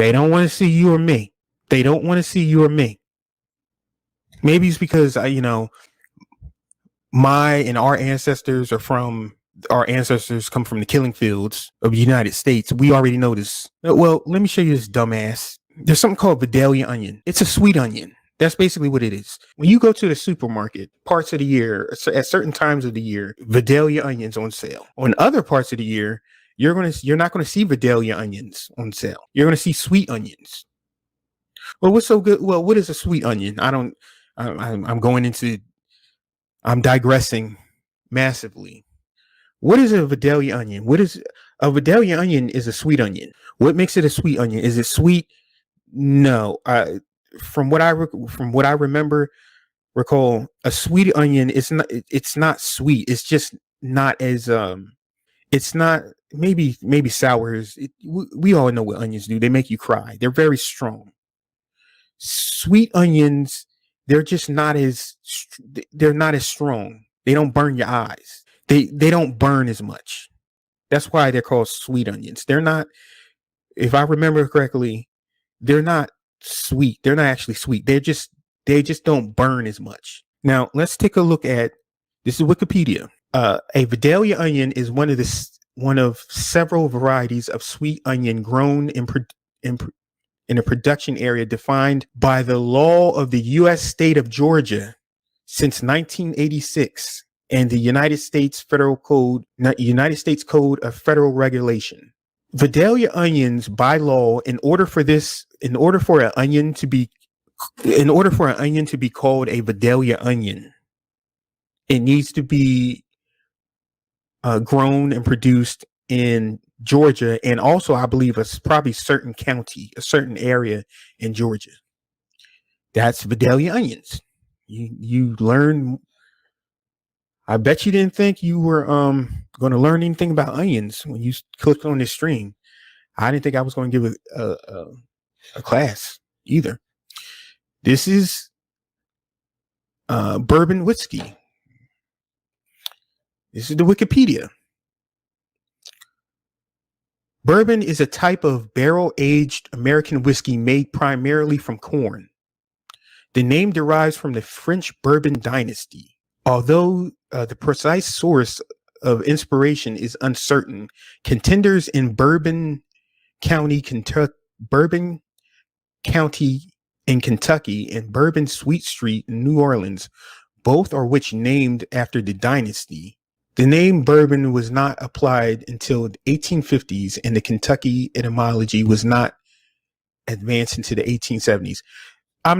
They don't want to see you or me. They don't want to see you or me. Maybe it's because my and our ancestors come from the killing fields of the United States. We already know this. Well, let me show you this, dumbass. There's something called Vidalia onion. It's a sweet onion. That's basically what it is. When you go to the supermarket, parts of the year, at certain times of the year, Vidalia onions on sale. On other parts of the year, you're not gonna see Vidalia onions on sale. You're gonna see sweet onions. Well, what's so good? Well, what is a sweet onion? I'm digressing massively. What is a Vidalia onion? A Vidalia onion? Is a sweet onion. What makes it a sweet onion? Is it sweet? No. From what I recall, a sweet onion is not. It's not sweet. It's just not as It's not maybe sour. We all know what onions do. They make you cry. They're very strong. Sweet onions, they're just not as strong. They don't burn your eyes. They don't burn as much. That's why they're called sweet onions. They're not, if I remember correctly, they're not sweet. They're not actually sweet. They just don't burn as much. Now let's take a look at this. Is Wikipedia. A Vidalia onion is one of several varieties of sweet onion grown in a production area defined by the law of the U.S. state of Georgia since 1986 and the United States Code of Federal Regulation. Vidalia onions, by law, in order for an onion to be called a Vidalia onion, it needs to be grown and produced in Georgia, and also I believe a certain area in Georgia. That's Vidalia onions. You learn. I bet you didn't think you were going to learn anything about onions when you clicked on this stream. I didn't think I was going to give a class either. This is bourbon whiskey. This is the Wikipedia. Bourbon is a type of barrel-aged American whiskey made primarily from corn. The name derives from the French Bourbon dynasty. Although the precise source of inspiration is uncertain, contenders in Bourbon County in Kentucky, and Bourbon Sweet Street in New Orleans, both are named after the dynasty. The name bourbon was not applied until the 1850s, and the Kentucky etymology was not advanced into the 1870s. I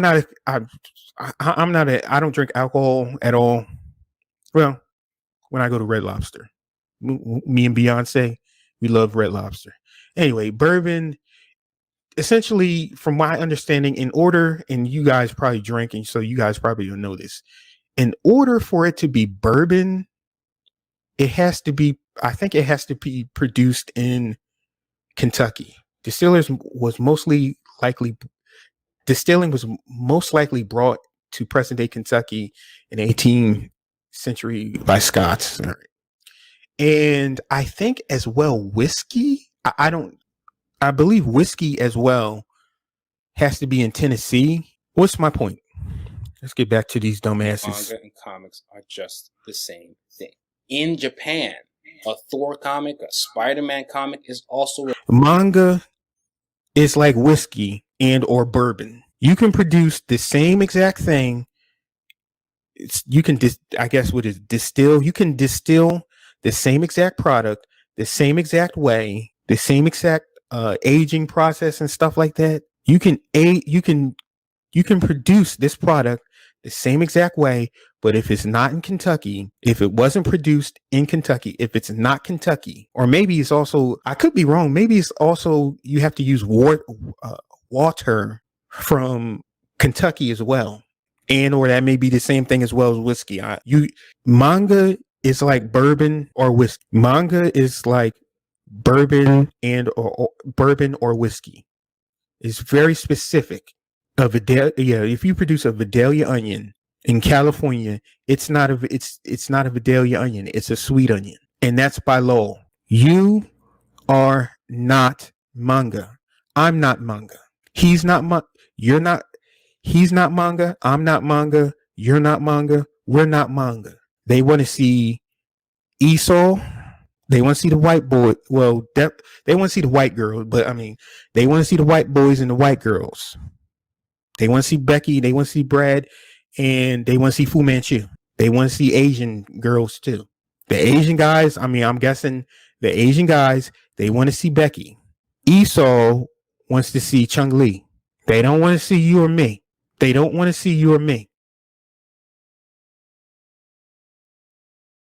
don't drink alcohol at all. Well, when I go to Red Lobster, me and Beyonce, we love Red Lobster. Anyway, bourbon, essentially, from my understanding, and you guys probably drinking, so you guys probably don't know this. In order for it to be bourbon, I think it has to be produced in Kentucky. Distilling was most likely brought to present day Kentucky in the 18th century by Scots. And I think as well, whiskey, I believe whiskey as well has to be in Tennessee. What's my point? Let's get back to these dumbasses. Manga and comics are just the same thing. In Japan, a Thor comic, a Spider-Man comic is also manga is like whiskey and or bourbon. You can produce the same exact thing. You can distill. You can distill the same exact product, the same exact way, the same exact aging process and stuff like that. You can produce this product the same exact way, but if it's not in Kentucky, if it wasn't produced in Kentucky, if it's not Kentucky, or maybe it's also, I could be wrong, maybe it's also you have to use water from Kentucky as well, and or that may be the same thing as well as whiskey. Manga is like bourbon or whiskey. Manga is like bourbon and or bourbon or whiskey. It's very specific. If you produce a Vidalia onion in California, it's not a Vidalia onion. It's a sweet onion, and that's by law. You are not manga. I'm not manga. He's not you're not he's not manga. I'm not manga. You're not manga. We're not manga. They want to see Esau. They want to see the white boy. Well, they want to see the white girl, but I mean, they want to see the white boys and the white girls. They want to see Becky. They want to see Brad, and they want to see Fu Manchu. They want to see Asian girls too. The Asian guys. I mean, I'm guessing the Asian guys. They want to see Becky. Esau wants to see Chung Li. They don't want to see you or me. They don't want to see you or me.